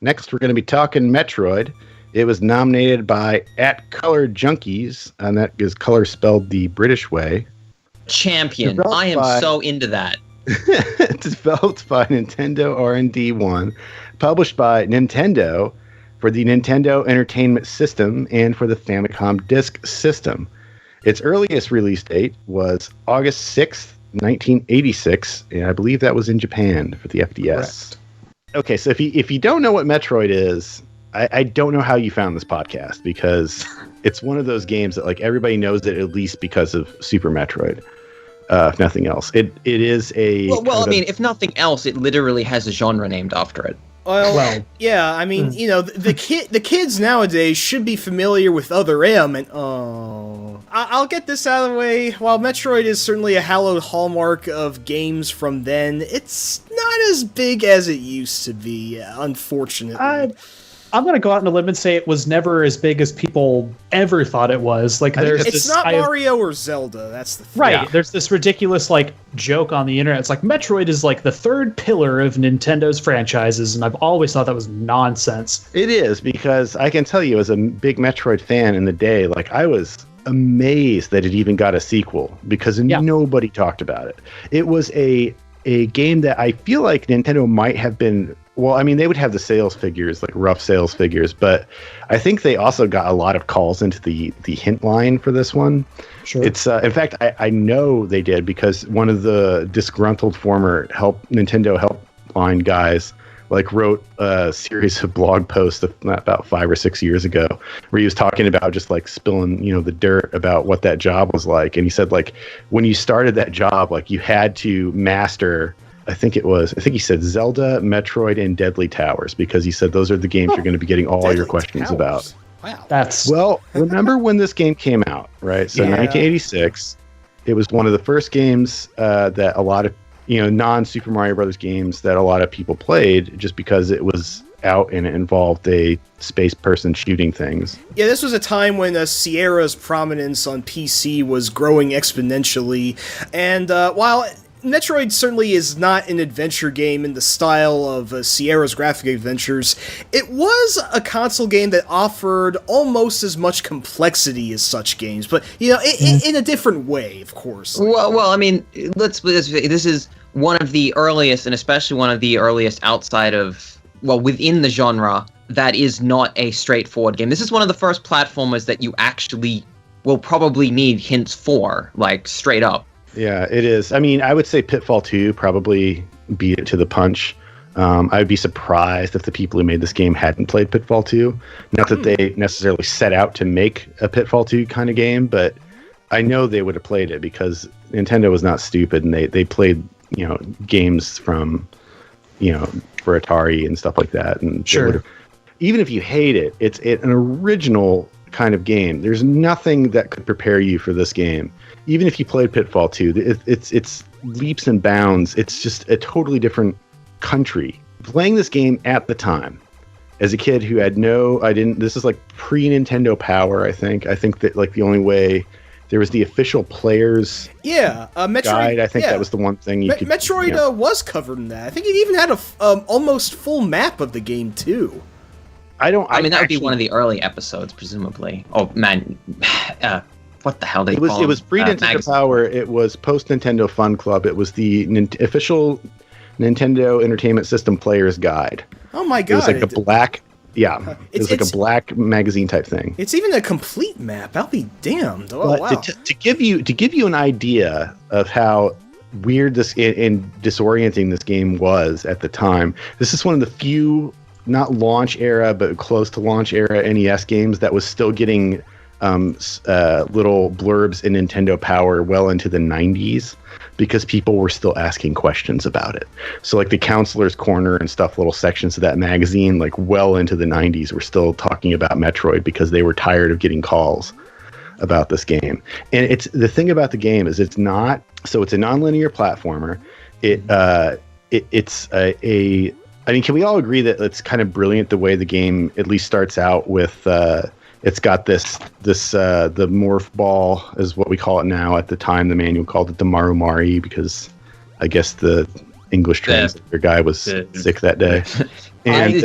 Next, we're going to be talking Metroid. It was nominated by @ColorJunkies, and that is color spelled the British way. Champion. I am so into that. Developed by Nintendo R&D 1, published by Nintendo for the Nintendo Entertainment System and for the Famicom Disk System. Its earliest release date was August 6th, 1986, and I believe that was in Japan for the FDS. Correct. Okay, so if you don't know what Metroid is, I don't know how you found this podcast, because it's one of those games that like everybody knows it at least because of Super Metroid. If nothing else, it is a well. I mean, if nothing else, it literally has a genre named after it. Well, yeah. I mean, you know, the kids nowadays should be familiar with Other M, and I'll get this out of the way. While Metroid is certainly a hallowed hallmark of games from then, it's not as big as it used to be, unfortunately. I'm going to go out on a limb and say it was never as big as people ever thought it was. Like, it's not Mario or Zelda. That's the thing. Right. Yeah. There's this ridiculous like joke on the internet. It's like Metroid is like the third pillar of Nintendo's franchises, and I've always thought that was nonsense. It is, because I can tell you, as a big Metroid fan in the day, like I was amazed that it even got a sequel, because nobody talked about it. It was a game that I feel like Nintendo might have been. Well, I mean, they would have the sales figures, like rough sales figures, but I think they also got a lot of calls into the hint line for this one. Sure. It's in fact, I know they did, because one of the disgruntled former Nintendo helpline guys like wrote a series of blog posts about 5 or 6 years ago, where he was talking about just like spilling, the dirt about what that job was like, and he said like when you started that job, like you had to master. I think he said Zelda, Metroid, and Deadly Towers, because he said those are the games you're going to be getting all your questions about. Wow. Remember when this game came out, right? So 1986, it was one of the first games that a lot of, non-Super Mario Brothers games that a lot of people played, just because it was out and it involved a space person shooting things. Yeah, this was a time when Sierra's prominence on PC was growing exponentially, and while Metroid certainly is not an adventure game in the style of Sierra's graphic adventures, it was a console game that offered almost as much complexity as such games, but, in a different way, of course. Well, I mean, this is one of the earliest, and especially one of the earliest outside of, within the genre, that is not a straightforward game. This is one of the first platformers that you actually will probably need hints for, like, straight up. Yeah, it is. I mean, I would say Pitfall 2 probably beat it to the punch. I'd be surprised if the people who made this game hadn't played Pitfall 2. Not that they necessarily set out to make a Pitfall 2 kind of game, but I know they would have played it, because Nintendo was not stupid, and they played, games from, for Atari and stuff like that. And sure. Even if you hate it, it's an original kind of game. There's nothing that could prepare you for this game. Even if you played Pitfall 2, it's leaps and bounds. It's just a totally different country. Playing this game at the time, as a kid who had this is like pre-Nintendo Power, I think. I think that like the only way, there was the official players Metroid, guide. I think that was the one thing you could... Metroid was covered in that. I think it even had a almost full map of the game, too. That would be one of the early episodes, presumably. Oh, man. What the hell they call them? It was pre-Nintendo Power. It was post-Nintendo Fun Club. It was the official Nintendo Entertainment System Player's Guide. Oh my god! It was like a black, it was like a black magazine type thing. It's even a complete map. I'll be damned. Oh, wow. To give you an idea of how weird this and disorienting this game was at the time, this is one of the few, not launch era, but close to launch era NES games that was still getting little blurbs in Nintendo Power well into the 90s, because people were still asking questions about it. So like the Counselor's Corner and stuff, little sections of that magazine, like well into the 90s, were still talking about Metroid, because they were tired of getting calls about this game. And it's the thing about the game is it's a non-linear platformer. Can we all agree that it's kind of brilliant the way the game at least starts out with it's got the morph ball is what we call it now. At the time, the manual called it the Marumari, because I guess the English translator guy was sick that day. And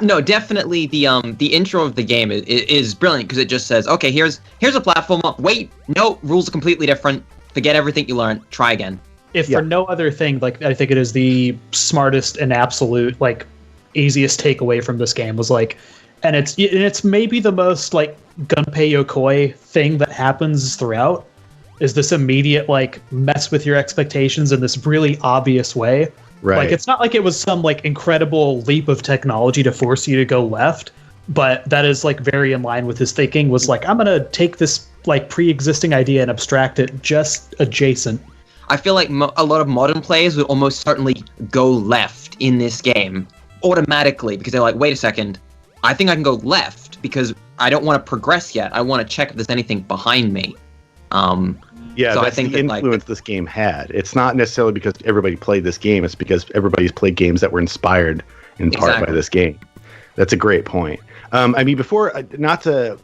No, definitely the intro of the game is brilliant because it just says, okay, here's a platformer. Wait, no, rules are completely different. Forget everything you learned. Try again. If for no other thing, like I think it is the smartest and absolute like easiest takeaway from this game was like, and it's maybe the most like Gunpei Yokoi thing that happens throughout is this immediate like mess with your expectations in this really obvious way. Right. Like it's not like it was some like incredible leap of technology to force you to go left, but that is like very in line with his thinking was like, I'm gonna take this like pre-existing idea and abstract it just adjacent. I feel like a lot of modern players would almost certainly go left in this game automatically because they're like, wait a second, I think I can go left because I don't want to progress yet. I want to check if there's anything behind me. Yeah, so that's I think the influence this game had. It's not necessarily because everybody played this game. It's because everybody's played games that were inspired in part by this game. That's a great point. I mean, before not to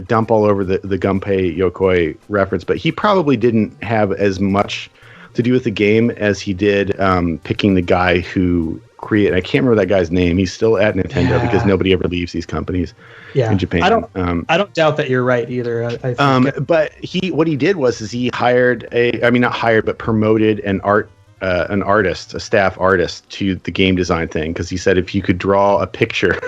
dump all over the Gunpei Yokoi reference, but he probably didn't have as much to do with the game as he did picking the guy who created. I can't remember that guy's name. He's still at Nintendo because nobody ever leaves these companies in Japan. I don't doubt that you're right either. I think but what he did was he hired not hired, but promoted an artist, a staff artist to the game design thing because he said if you could draw a picture.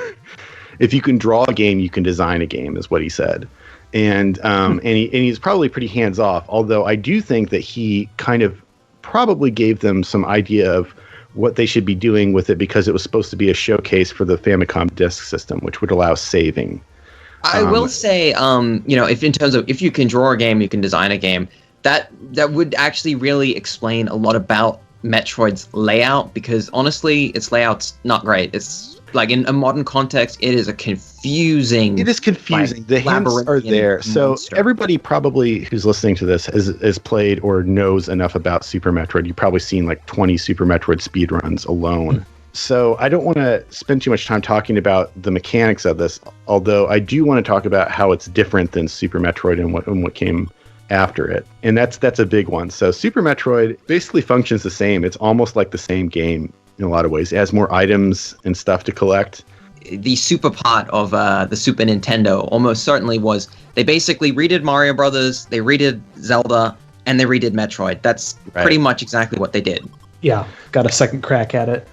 If you can draw a game, you can design a game, is what he said. And he's probably pretty hands off. Although I do think that he kind of probably gave them some idea of what they should be doing with it because it was supposed to be a showcase for the Famicom disk system, which would allow saving. I will say, if in terms of if you can draw a game, you can design a game. That would actually really explain a lot about Metroid's layout because honestly, its layout's not great. It's like in a modern context, it is confusing. It is confusing. The hints are there. So everybody probably who's listening to this has played or knows enough about Super Metroid. You've probably seen like 20 Super Metroid speedruns alone. So I don't want to spend too much time talking about the mechanics of this, although I do want to talk about how it's different than Super Metroid and what came after it. And that's a big one. So Super Metroid basically functions the same. It's almost like the same game in a lot of ways. It has more items and stuff to collect. The super part of the Super Nintendo almost certainly was they basically redid Mario Brothers, they redid Zelda, and they redid Metroid. That's pretty much exactly what they did. Yeah, got a second crack at it.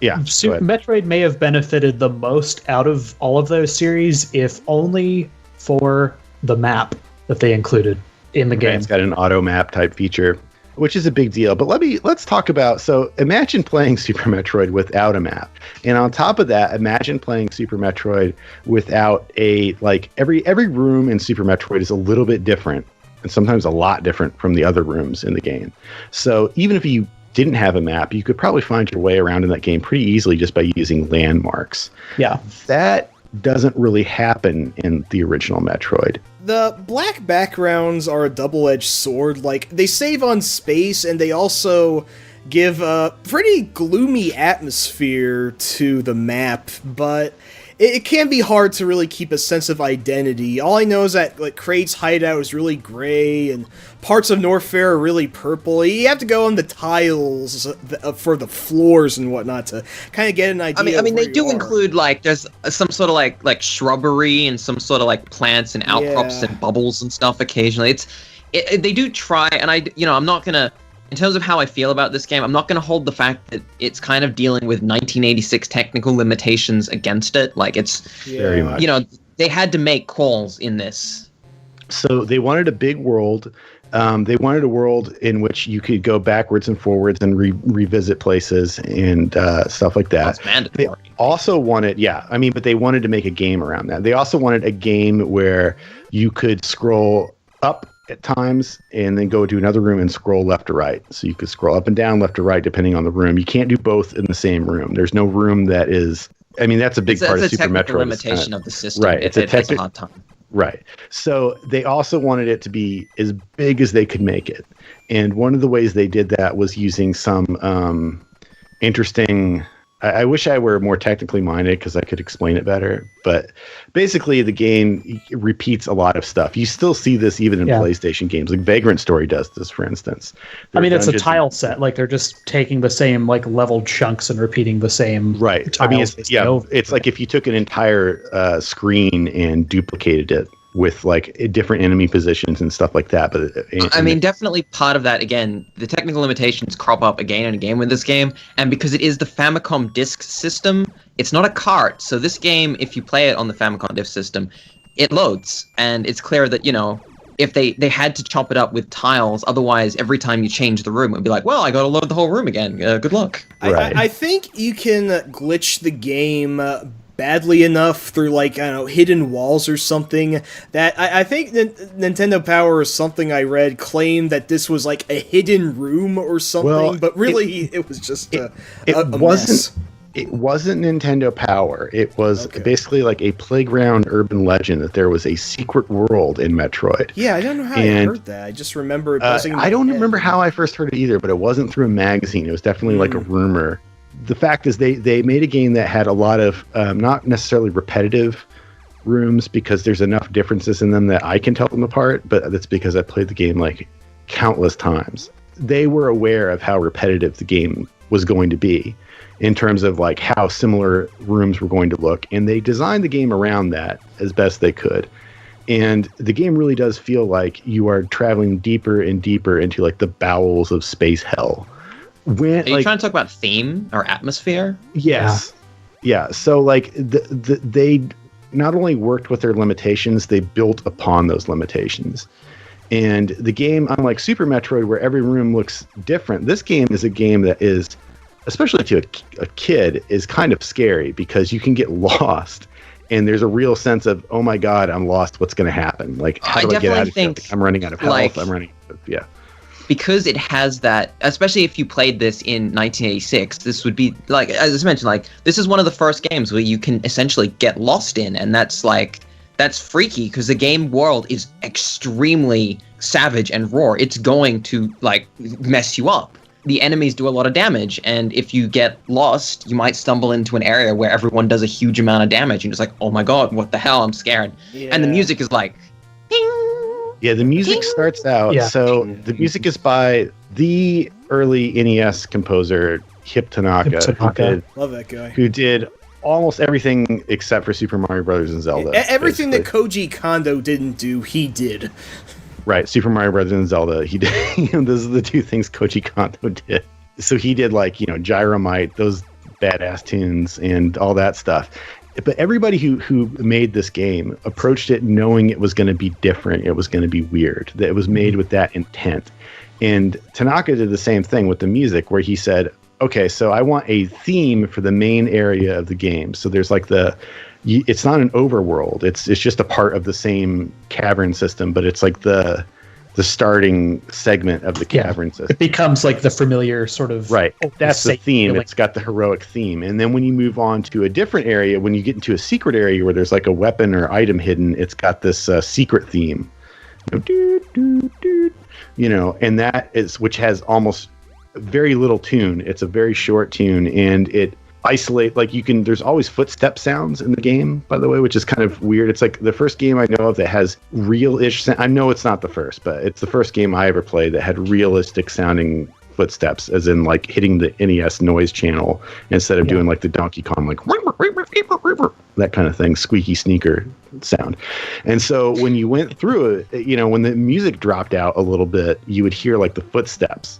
Yeah. Super Metroid may have benefited the most out of all of those series, if only for the map that they included in the game. It's got an auto map type feature, which is a big deal. But let's talk about, so imagine playing Super Metroid without a map. And on top of that, imagine playing Super Metroid without every room in Super Metroid is a little bit different and sometimes a lot different from the other rooms in the game. So even if you didn't have a map, you could probably find your way around in that game pretty easily just by using landmarks. Yeah. That doesn't really happen in the original Metroid. The black backgrounds are a double-edged sword. Like, they save on space, and they also give a pretty gloomy atmosphere to the map, but it can be hard to really keep a sense of identity. All I know is that like Kraid's hideout is really gray, and parts of Norfair are really purple. You have to go on the tiles for the floors and whatnot to kind of get an idea. I mean, they do include like there's some sort of like shrubbery and some sort of like plants and outcrops and bubbles and stuff occasionally. They do try, and I'm not gonna. In terms of how I feel about this game, I'm not going to hold the fact that it's kind of dealing with 1986 technical limitations against it. Like, it's very much. They had to make calls in this. So they wanted a big world. They wanted a world in which you could go backwards and forwards and revisit places and stuff like that. That's mandatory. They also wanted, but they wanted to make a game around that. They also wanted a game where you could scroll up at times and then go to another room and scroll left to right. So you could scroll up and down, left to right, depending on the room. You can't do both in the same room. There's no room that is, that's a big part of Super Metroid. It's a limitation of the system. Right. It takes a hard time. Right. So they also wanted it to be as big as they could make it. And one of the ways they did that was using some interesting I wish I were more technically minded because I could explain it better. But basically, the game repeats a lot of stuff. You still see this even in PlayStation games. Like Vagrant Story does this, for instance. I mean, it's a tile set. Like they're just taking the same like leveled chunks and repeating the same. Right. I mean, it's like if you took an entire screen and duplicated it with like different enemy positions and stuff like that. But I mean, definitely part of that, again, the technical limitations crop up again and again with this game. And because it is the Famicom disk system, it's not a cart. So this game, if you play it on the Famicom disk system, it loads. And it's clear that, you know, if they had to chop it up with tiles, otherwise every time you change the room, it would be like, well, I got to load the whole room again. Good luck. Right. I think you can glitch the game badly enough through, like, I don't know, hidden walls or something, that I think Nintendo Power or something I read claimed that this was like a hidden room or something, but really it was just a mess. It wasn't Nintendo Power. It was basically like a playground urban legend that there was a secret world in Metroid. Yeah, I don't know how I heard that. I just remember it buzzing in my I don't head. remember how I first heard it either, but it wasn't through a magazine. It was definitely like a rumor. The fact is they made a game that had a lot of not necessarily repetitive rooms, because there's enough differences in them that I can tell them apart, but that's because I played the game like countless times. They were aware of how repetitive the game was going to be in terms of like how similar rooms were going to look, and they designed the game around that as best they could. And the game really does feel like you are traveling deeper and deeper into like the bowels of space hell. Are you trying to talk about theme or atmosphere? Yes. Yeah. So like they not only worked with their limitations, they built upon those limitations. And the game, unlike Super Metroid, where every room looks different, this game is a game that is, especially to a kid, is kind of scary because you can get lost. And there's a real sense of, oh my God, I'm lost. What's going to happen? Like, how do I get out of here? I'm running out of health. I'm running out of, because it has that, especially if you played this in 1986, this would be, like, as I mentioned, like, this is one of the first games where you can essentially get lost in, and that's freaky, because the game world is extremely savage and raw. It's going to, like, mess you up. The enemies do a lot of damage, and if you get lost, you might stumble into an area where everyone does a huge amount of damage, and you're just like, oh my God, what the hell, I'm scared. Yeah. And the music is like, ding! Yeah, the music starts out. Yeah. So the music is by the early NES composer Hip Tanaka. Love that guy. Who did almost everything except for Super Mario Brothers and Zelda. Everything basically that Koji Kondo didn't do, he did. Right, Super Mario Brothers and Zelda. He did. Those are the two things Koji Kondo did. So he did, like, Gyromite, those badass tunes, and all that stuff. But everybody who made this game approached it knowing it was going to be different. It was going to be weird. That it was made with that intent. And Tanaka did the same thing with the music, where he said, okay, so I want a theme for the main area of the game. So there's like it's not an overworld. It's just a part of the same cavern system, but it's like the starting segment of the cavern system. It becomes like the familiar sort of... Right. That's the theme. Feeling. It's got the heroic theme. And then when you move on to a different area, when you get into a secret area where there's like a weapon or item hidden, it's got this secret theme. And that is, which has almost very little tune. It's a very short tune, and it isolate, like, there's always footstep sounds in the game, by the way, which is kind of weird. It's like the first game I know of that has real-ish I know it's not the first, but it's the first game I ever played that had realistic sounding footsteps, as in like hitting the NES noise channel instead of doing like the Donkey Kong, like that kind of thing, squeaky sneaker sound. And so when you went through it, when the music dropped out a little bit, you would hear like the footsteps.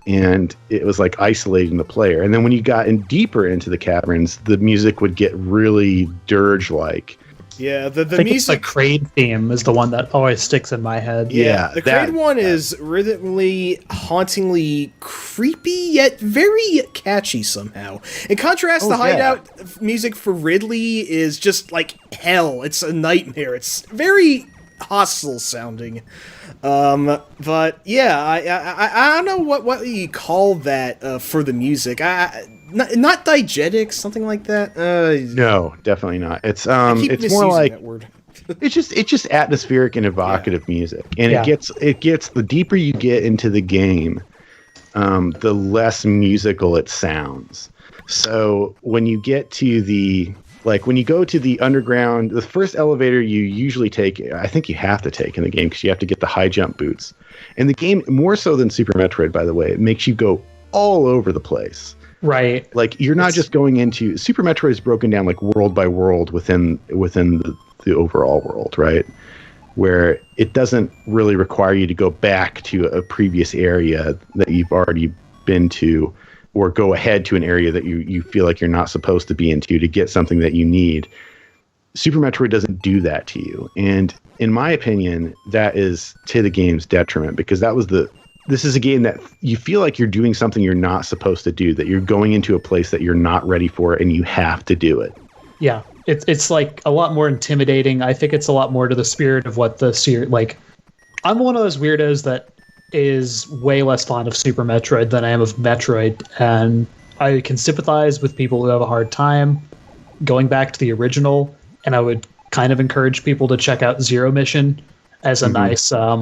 And it was like isolating the player. And then when you got in deeper into the caverns, the music would get really dirge-like. Yeah, the music. It's the Kraid theme is the one that always sticks in my head. Yeah, the Kraid one is rhythmically, hauntingly creepy, yet very catchy somehow. In contrast, the hideout music for Ridley is just like hell. It's a nightmare. It's very hostile sounding. But yeah, I don't know what you call that for the music. Not diegetic, something like that. No, definitely not. It's more like that word. it's just atmospheric and evocative music, and it gets the deeper you get into the game, the less musical it sounds. So when you get to when you go to the underground, the first elevator you usually take, I think you have to take in the game because you have to get the high jump boots. And the game, more so than Super Metroid, by the way, it makes you go all over the place. Right. Like you're not just going into Super Metroid is broken down like world by world within the overall world, right? Where it doesn't really require you to go back to a previous area that you've already been to, or go ahead to an area that you feel like you're not supposed to be into to get something that you need. Super Metroid doesn't do that to you. And in my opinion, that is to the game's detriment, because this is a game that you feel like you're doing something you're not supposed to do, that you're going into a place that you're not ready for and you have to do it. Yeah. It's like a lot more intimidating. I think it's a lot more to the spirit of what I'm one of those weirdos that is way less fond of Super Metroid than I am of Metroid, and I can sympathize with people who have a hard time going back to the original, and I would kind of encourage people to check out Zero Mission as a nice what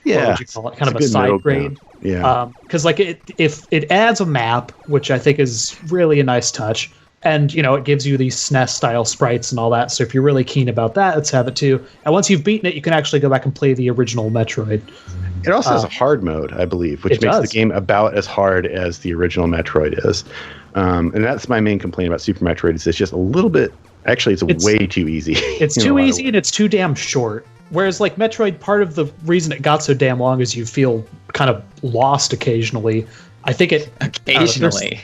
would you call it? Kind of a side grade. Yeah. Because if it adds a map, which I think is really a nice touch, and it gives you these SNES style sprites and all that. So if you're really keen about that, let's have it too. And once you've beaten it, you can actually go back and play the original Metroid. It also has a hard mode, I believe, which makes the game about as hard as the original Metroid is. And that's my main complaint about Super Metroid, is it's just a little bit. Actually, it's way too easy. It's too easy and it's too damn short. Whereas like Metroid, part of the reason it got so damn long is you feel kind of lost occasionally. I think it occasionally.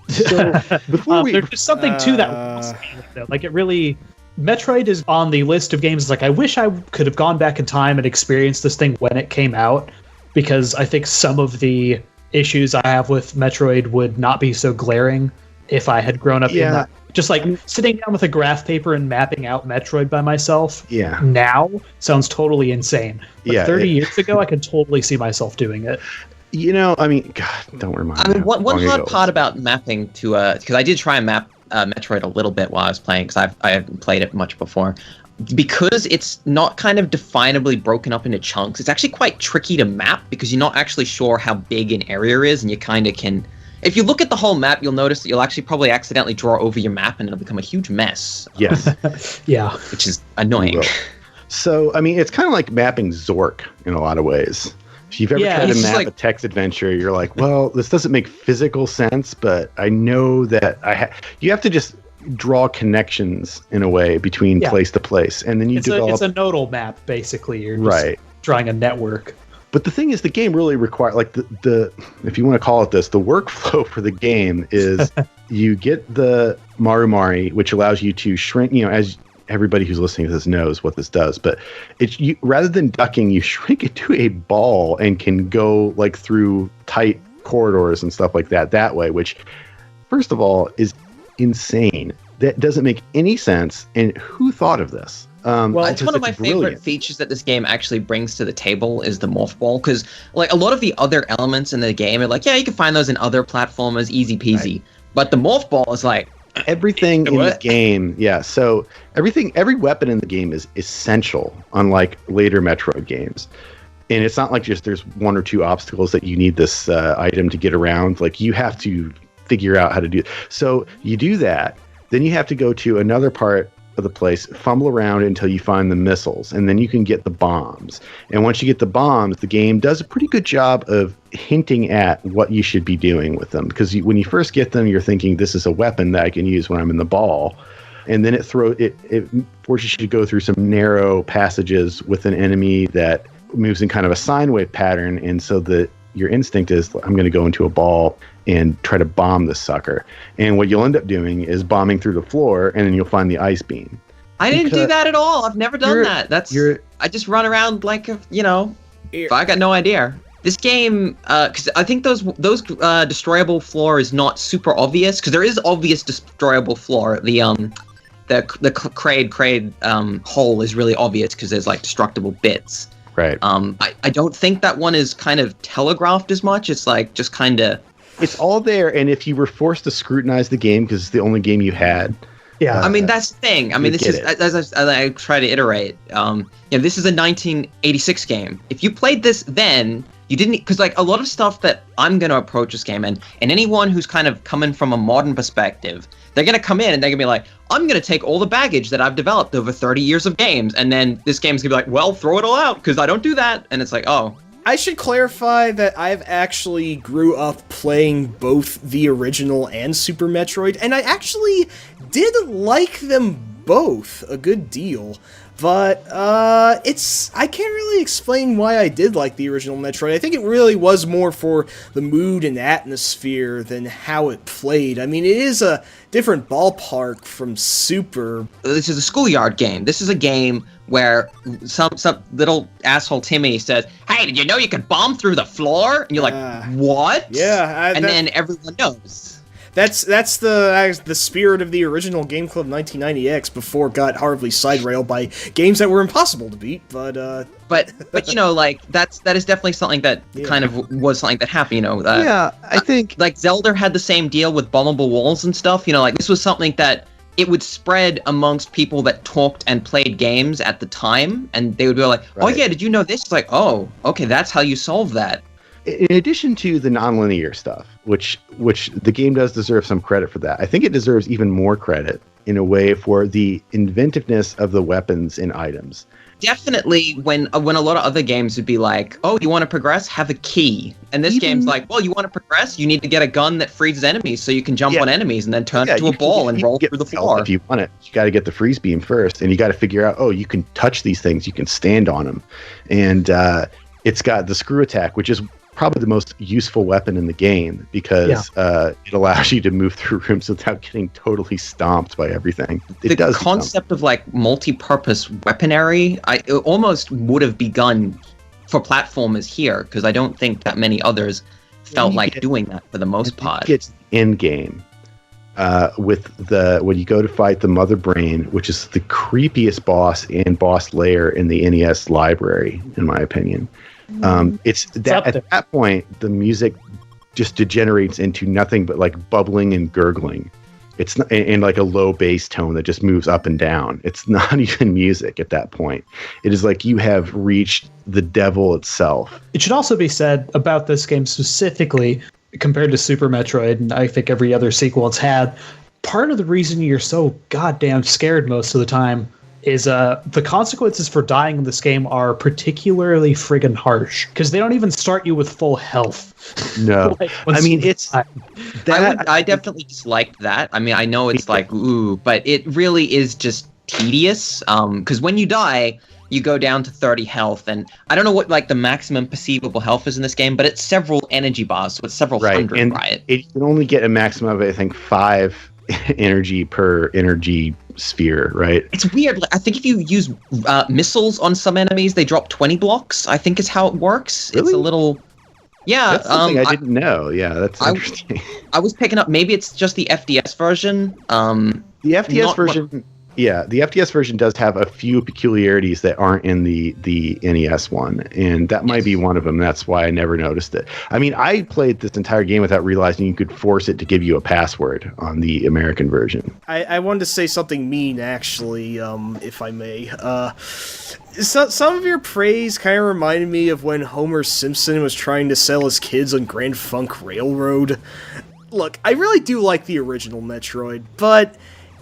So there's just something to that. Like it really, Metroid is on the list of games. Like I wish I could have gone back in time and experienced this thing when it came out, because I think some of the issues I have with Metroid would not be so glaring if I had grown up in that. Just like sitting down with a graph paper and mapping out Metroid by myself. Yeah. Now sounds totally insane. But 30 years ago, I could totally see myself doing it. I mean, God, don't remind me. I mean, one hard part about mapping to because I did try and map Metroid a little bit while I was playing, because I haven't played it much before. Because it's not kind of definably broken up into chunks, it's actually quite tricky to map, because you're not actually sure how big an area is, and you kind of can. If you look at the whole map, you'll notice that you'll actually probably accidentally draw over your map, and it'll become a huge mess. Yes. Yeah. Which is annoying. So, I mean, it's kind of like mapping Zork in a lot of ways. If you've ever tried to map a text adventure, you're like, well, this doesn't make physical sense, but I know that you have to just draw connections in a way between place to place, and then you develop. It's a nodal map, basically. You're just drawing a network. But the thing is, the game really requires, like the if you want to call it this, the workflow for the game is you get the Marumari, which allows you to shrink. As everybody who's listening to this knows what this does, but rather than ducking, you shrink it to a ball and can go like through tight corridors and stuff like that way, which first of all is insane. That doesn't make any sense. And who thought of this? Well, it's one of my favorite features that this game actually brings to the table is the morph ball, because like a lot of the other elements in the game are like, yeah, you can find those in other platformers, easy peasy. Right. But the morph ball is like everything in the game. Yeah, so every weapon in the game is essential, unlike later Metroid games. And it's not like just there's one or two obstacles that you need this item to get around. Like you have to figure out how to do it. So you do that, then you have to go to another part of the place, fumble around until you find the missiles, and then you can get the bombs. And once you get the bombs, the game does a pretty good job of hinting at what you should be doing with them, because when you first get them, you're thinking this is a weapon that I can use when I'm in the ball, and then it forces you to go through some narrow passages with an enemy that moves in kind of a sine wave pattern, and so your instinct is, I'm going to go into a ball and try to bomb this sucker. And what you'll end up doing is bombing through the floor, and then you'll find the ice beam. I didn't do that at all. I've never done that. I just run around like, I got no idea. This game, because I think those destroyable floor is not super obvious, because there is obvious destroyable floor. The crade hole is really obvious because there's like destructible bits. Right. I don't think that one is kind of telegraphed as much. It's like just kind of. It's all there, and if you were forced to scrutinize the game because it's the only game you had. Yeah. I mean, that's the thing. I mean, this is, as I try to iterate, this is a 1986 game. If you played this then, You didn't, because like a lot of stuff that I'm going to approach this game, and anyone who's kind of coming from a modern perspective, they're going to come in and they're going to be like, I'm going to take all the baggage that I've developed over 30 years of games, and then this game's going to be like, well, throw it all out, because I don't do that. And it's like, oh. I should clarify that I've actually grew up playing both the original and Super Metroid, and I actually did like them both a good deal. But, I can't really explain why I did like the original Metroid. I think it really was more for the mood and atmosphere than how it played. I mean, it is a different ballpark from Super. This is a schoolyard game. This is a game where some little asshole Timmy says, hey, did you know you can bomb through the floor? And you're like, what? Yeah. And then everyone knows. That's the spirit of the original Game Club 1990X before it got horribly side railed by games that were impossible to beat. But you know, like that is definitely something that kind of was something that happened. You know, I think like Zelda had the same deal with bombable walls and stuff. You know, like this was something that it would spread amongst people that talked and played games at the time, and they would be like, oh yeah, did you know this? It's like, oh, okay, that's how you solve that. In addition to the nonlinear stuff, which the game does deserve some credit for that, I think it deserves even more credit in a way for the inventiveness of the weapons and items. Definitely when a lot of other games would be like, oh, you want to progress? Have a key. And this game's like, well, you want to progress? You need to get a gun that freezes enemies so you can jump on enemies and then turn it into a ball and roll through the floor. If you want it, you got to get the freeze beam first, and you got to figure out, oh, you can touch these things, you can stand on them. And it's got the screw attack, which is probably the most useful weapon in the game because it allows you to move through rooms without getting totally stomped by everything. The concept of like multi-purpose weaponry, it almost would have begun for platformers here because I don't think that many others felt like doing that for the most part. It's end game with when you go to fight the Mother Brain, which is the creepiest boss and boss layer in the NES library, in my opinion. It's that at that point the music just degenerates into nothing but like bubbling and gurgling. It's not, and like a low bass tone that just moves up and down. It's not even music at that point. It is like you have reached the devil itself. It should also be said about this game specifically compared to Super Metroid, and I think every other sequel it's had, part of the reason you're so goddamn scared most of the time is the consequences for dying in this game are particularly friggin' harsh because they don't even start you with full health. No, I mean it's that. I definitely disliked that. I mean, I know it's like ooh, but it really is just tedious. Because when you die, you go down to 30 health, and I don't know what like the maximum perceivable health is in this game, but it's several energy bars, so it's several hundred, and right? It can only get a maximum of I think 5 energy per energy sphere, right? It's weird. I think if you use missiles on some enemies, they drop 20 blocks. I think is how it works. Really? It's a little, that's something I didn't know. Yeah, that's interesting. I was picking up. Maybe it's just the FDS version. The FDS version. Yeah, the FDS version does have a few peculiarities that aren't in the NES one, and that might be one of them. That's why I never noticed it. I mean, I played this entire game without realizing you could force it to give you a password on the American version. I wanted to say something mean, actually, if I may. Some of your praise kind of reminded me of when Homer Simpson was trying to sell his kids on Grand Funk Railroad. Look, I really do like the original Metroid, but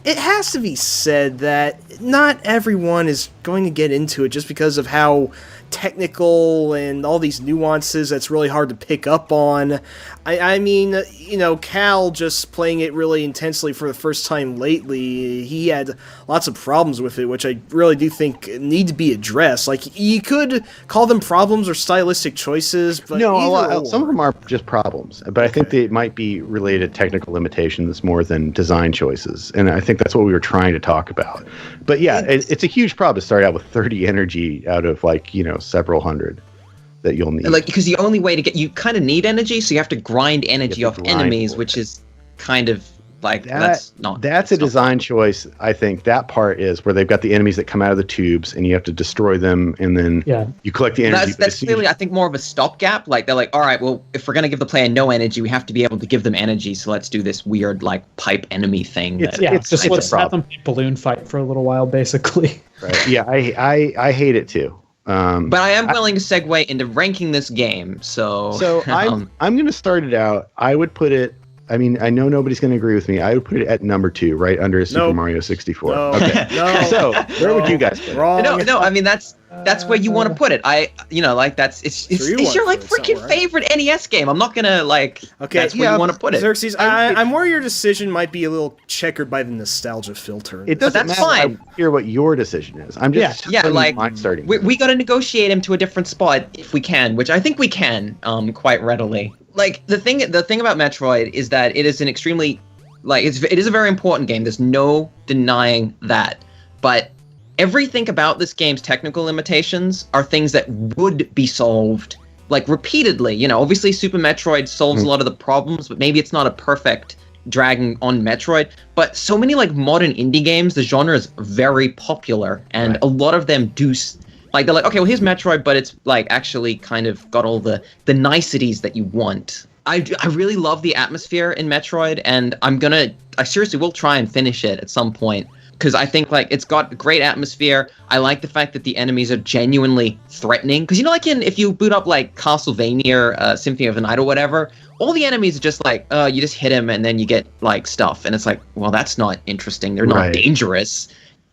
it has to be said that not everyone is going to get into it just because of how technical and all these nuances that's really hard to pick up on. I mean, you know, Cal just playing it really intensely for the first time lately, he had lots of problems with it, which I really do think need to be addressed. Like, you could call them problems or stylistic choices, but no, some of them are just problems. But I think they might be related to technical limitations more than design choices, and I think that's what we were trying to talk about. But yeah, it's a huge problem to start out with 30 energy out of like, you know, several hundred that you'll need. Like, because the only way to get, you kind of need energy, so you have to grind energy off enemies, which is kind of like, that's a design choice. I think that part is where they've got the enemies that come out of the tubes and you have to destroy them, and then you collect the energy. That's clearly, I think, more of a stopgap. Like, they're like, all right, well, if we're going to give the player no energy, we have to be able to give them energy, so let's do this weird, like, pipe enemy thing. Let's have them balloon fight for a little while, basically. Right. Yeah, I hate it too. But I am willing to segue into ranking this game. So I'm going to start it out. I would put it. I mean, I know nobody's going to agree with me. I would put it at number 2, right under Super Mario 64. No, okay. no, so where would you guys put it? Wrong. No. I mean, that's where you want to put it. It's your like freaking favorite NES game. I'm not gonna like. Okay, that's where you want to put it. Xerxes, I'm worried your decision might be a little checkered by the nostalgia filter. It doesn't that's matter. fine. I hear what your decision is. I'm just like my starting. We got to negotiate him to a different spot if we can, which I think we can quite readily. Like the thing about Metroid is that it is an extremely it is a very important game. There's no denying that. But everything about this game's technical limitations are things that would be solved like repeatedly. You know, obviously Super Metroid solves a lot of the problems, but maybe it's not a perfect dragging on Metroid. But so many like modern indie games, the genre is very popular, and a lot of them do. Like, they're like, okay, well, here's Metroid, but it's, like, actually kind of got all the niceties that you want. I really love the atmosphere in Metroid, and I seriously will try and finish it at some point, because I think, like, it's got great atmosphere. I like the fact that the enemies are genuinely threatening, because, you know, like, if you boot up, like, Castlevania, Symphony of the Night or whatever, all the enemies are just like, you just hit him, and then you get, like, stuff, and it's like, well, that's not interesting. They're not dangerous.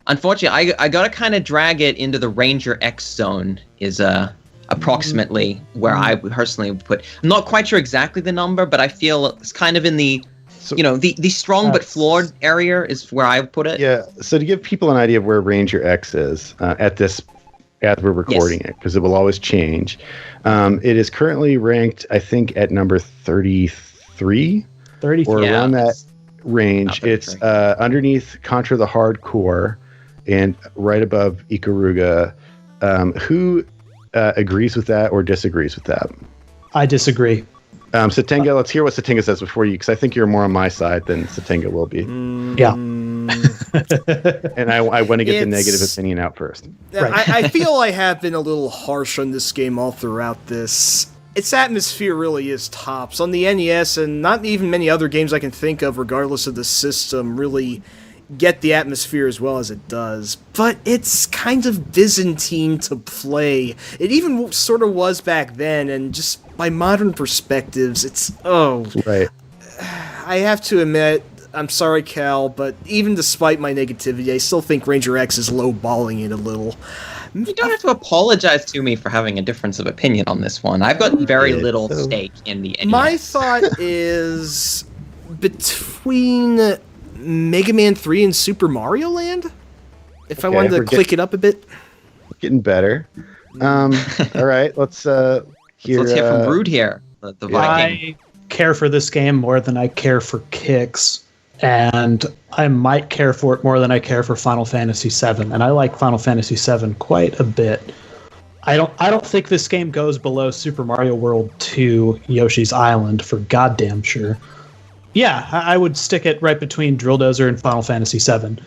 Unfortunately, I gotta kind of drag it into the Ranger X zone is approximately where I personally would put. I'm not quite sure exactly the number, but I feel it's kind of in the, the strong but flawed area is where I would put it. Yeah. So to give people an idea of where Ranger X is as we're recording it, because it will always change. It is currently ranked, I think, at number 33. 33. Or around that range. It's underneath Contra the Hardcore. And right above Ikaruga, who agrees with that or disagrees with that? I disagree. Satenga, let's hear what Satenga says before you, because I think you're more on my side than Satenga will be. Yeah. And I want to get the negative opinion out first. Right. I feel I have been a little harsh on this game all throughout this. Its atmosphere really is tops. On the NES, and not even many other games I can think of, regardless of the system, really get the atmosphere as well as it does, but it's kind of Byzantine to play. It even sort of was back then, and just by modern perspectives, it's right. I have to admit, I'm sorry, Cal, but even despite my negativity, I still think Ranger X is lowballing it a little. You don't have to apologize to me for having a difference of opinion on this one. I've got very little stake in the NES. My thought is between Mega Man 3 and Super Mario Land? If I wanted to click it up a bit. Getting better. All right, let's hear from Brood here, the Viking. I care for this game more than I care for Kicks, and I might care for it more than I care for Final Fantasy VII, and I like Final Fantasy VII quite a bit. I don't think this game goes below Super Mario World 2 Yoshi's Island for goddamn sure. Yeah, I would stick it right between Drill Dozer and Final Fantasy VII.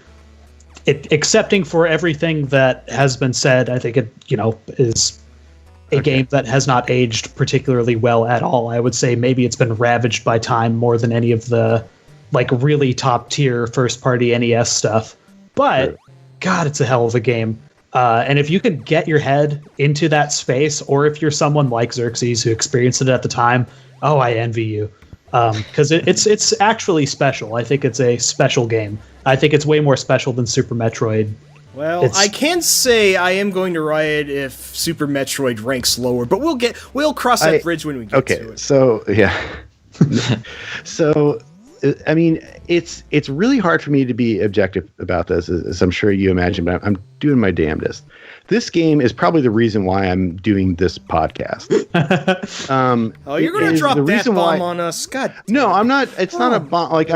Excepting for everything that has been said, I think it, is a game that has not aged particularly well at all. I would say maybe it's been ravaged by time more than any of the really top tier first party NES stuff. But God, it's a hell of a game. And if you could get your head into that space, or if you're someone like Xerxes who experienced it at the time, I envy you. Because it's actually special. I think it's a special game. I think it's way more special than Super Metroid. Well, I can't say I am going to riot if Super Metroid ranks lower, but we'll cross that bridge when we get to it. Okay, so yeah. So I mean, it's really hard for me to be objective about this, as I'm sure you imagine, but I'm doing my damnedest. This game is probably the reason why I'm doing this podcast. You're going to drop that bomb on us, God. No, I'm not. It's not a bomb. Like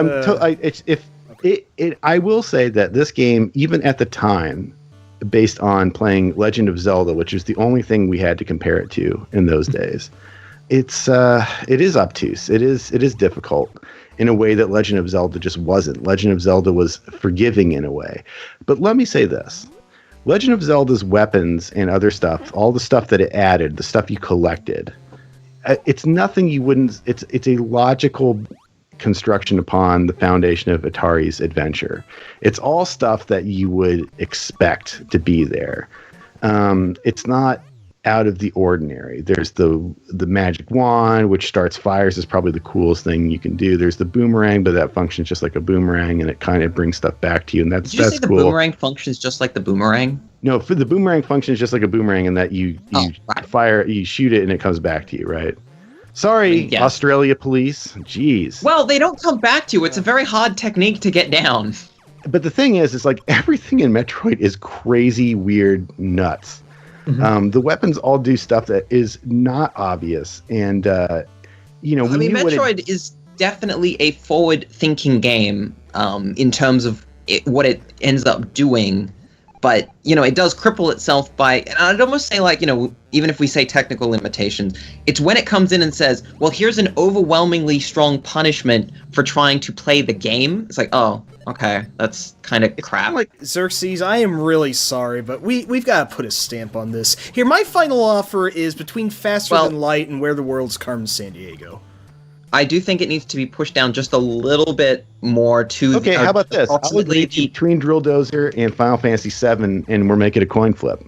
I will say that this game, even at the time, based on playing Legend of Zelda, which is the only thing we had to compare it to in those days, it is obtuse. It is difficult in a way that Legend of Zelda just wasn't. Legend of Zelda was forgiving in a way. But let me say this. Legend of Zelda's weapons and other stuff, all the stuff that it added, the stuff you collected, it's nothing you wouldn't. It's a logical construction upon the foundation of Atari's adventure. It's all stuff that you would expect to be there. It's not out of the ordinary. There's the magic wand, which starts fires, is probably the coolest thing you can do. There's the boomerang, but that functions just like a boomerang, and it kind of brings stuff back to you, and that's Did you say the cool. boomerang functions just like the boomerang? No, for the boomerang functions just like a boomerang, in that you right. fire, you shoot it, and it comes back to you, right? Sorry, Yes. Australia police. Jeez. Well, they don't come back to you. It's a very hard technique to get down. But the thing is, it's like everything in Metroid is crazy, weird, nuts. Mm-hmm. The weapons all do stuff that is not obvious, and Metroid is definitely a forward-thinking game in terms of what it ends up doing, but it does cripple itself by, and I'd almost say, like, even if we say technical limitations, it's when it comes in and says, well, here's an overwhelmingly strong punishment for trying to play the game. It's like, oh, okay, that's kind of crap. Like, Xerxes, I am really sorry, but we've got to put a stamp on this. Here, my final offer is between Faster Than Light and Where the World's Carmen Sandiego. I do think it needs to be pushed down just a little bit more to... Okay, how about this? I'll agree between Drill Dozer and Final Fantasy VII, and we're making a coin flip.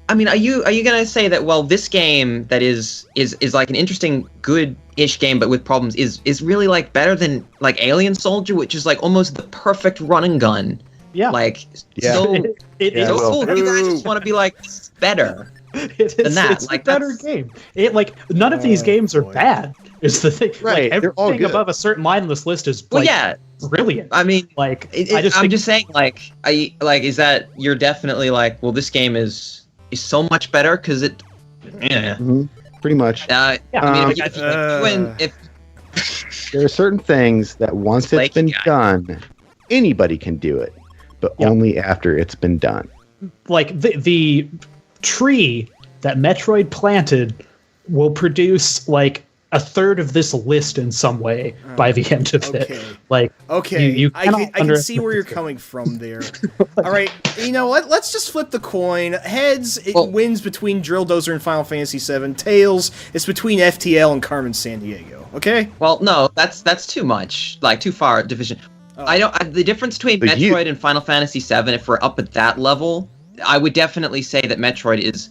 I mean, are you gonna say that, well, this game that is like an interesting, good-ish game, but with problems, is really like better than like Alien Soldier, which is like almost the perfect run and gun. Yeah. Like, Yeah. so Well, cool. You guys just want to be like, this is better than that. It's Like, a better game. None of these games are bad. Is the thing. Right, Like, they're all everything good. above a certain line on this list is well, like, yeah. brilliant. I mean, Like, I'm just saying, like, is that you're definitely like, well, this game is so much better because it. Yeah. Mhm, pretty much. I mean, if There are certain things that once it's Flaky been guy. done, anybody can do it, but Yep. only after it's been done. like the tree that Metroid planted will produce like a third of this list in some way by the end of Okay. it. Like, Okay, you I can see underestimate where you're this. coming from there. All right, you know what? Let's just flip the coin. Heads, it wins between Drill Dozer and Final Fantasy VII. Tails, it's between FTL and Carmen Sandiego. Okay? well, no, that's too much, like too far division. The difference between But Metroid and Final Fantasy VII, if we're up at that level, I would definitely say that Metroid is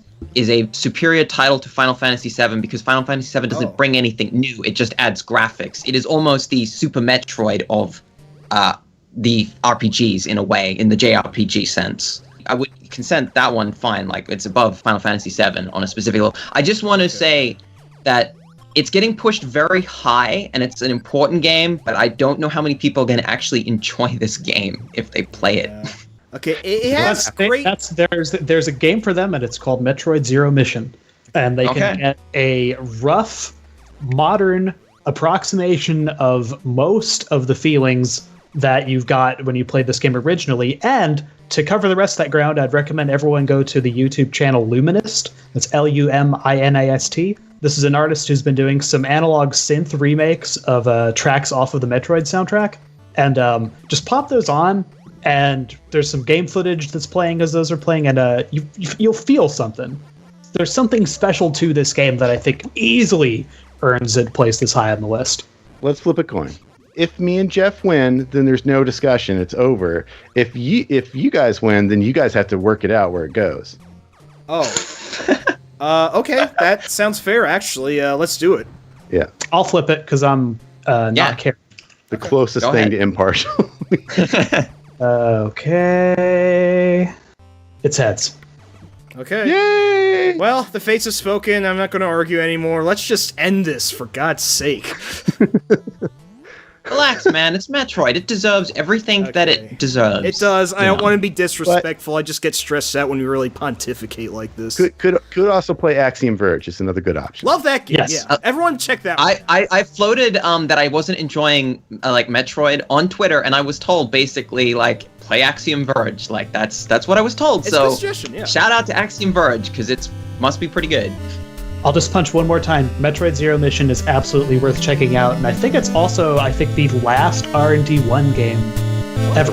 a superior title to Final Fantasy VII because Final Fantasy VII doesn't bring anything new. It just adds graphics. It is almost the Super Metroid of the RPGs in a way, in the JRPG sense. I would consent that one fine, like it's above Final Fantasy VII on a specific level. I just want to say that it's getting pushed very high, and it's an important game, but I don't know how many people are going to actually enjoy this game if they play it. Yeah. Okay, it has great... There's a game for them, and it's called Metroid Zero Mission, and they can get a rough, modern approximation of most of the feelings that you've got when you played this game originally. And to cover the rest of that ground, I'd recommend everyone go to the YouTube channel Luminist. That's Luminast. This is an artist who's been doing some analog synth remakes of tracks off of the Metroid soundtrack, and just pop those on. And there's some game footage that's playing as those are playing, and you'll feel something. There's something special to this game that I think easily earns it place this high on the list. Let's flip a coin. If me and Jeff win, then there's no discussion. It's over. If you guys win, then you guys have to work it out where it goes. Oh. Okay, that sounds fair, actually. Let's do it. Yeah. I'll flip it because I'm not caring. The closest Go thing ahead. to impartial. Okay. It's heads. Okay. Yay! Well, the fates have spoken. I'm not going to argue anymore. Let's just end this, for God's sake. Relax, man. It's Metroid. It deserves everything that it deserves. It does. I don't want to be disrespectful. I just get stressed out when we really pontificate like this. Could also play Axiom Verge. It's another good option. Love that game. Yes. Yeah. Everyone check that one. I floated that I wasn't enjoying like Metroid on Twitter, and I was told basically like play Axiom Verge. Like that's what I was told. It's So a suggestion, yeah. shout out to Axiom Verge because it must be pretty good. I'll just punch one more time. Metroid Zero Mission is absolutely worth checking out, and I think it's also the last R&D 1 game ever.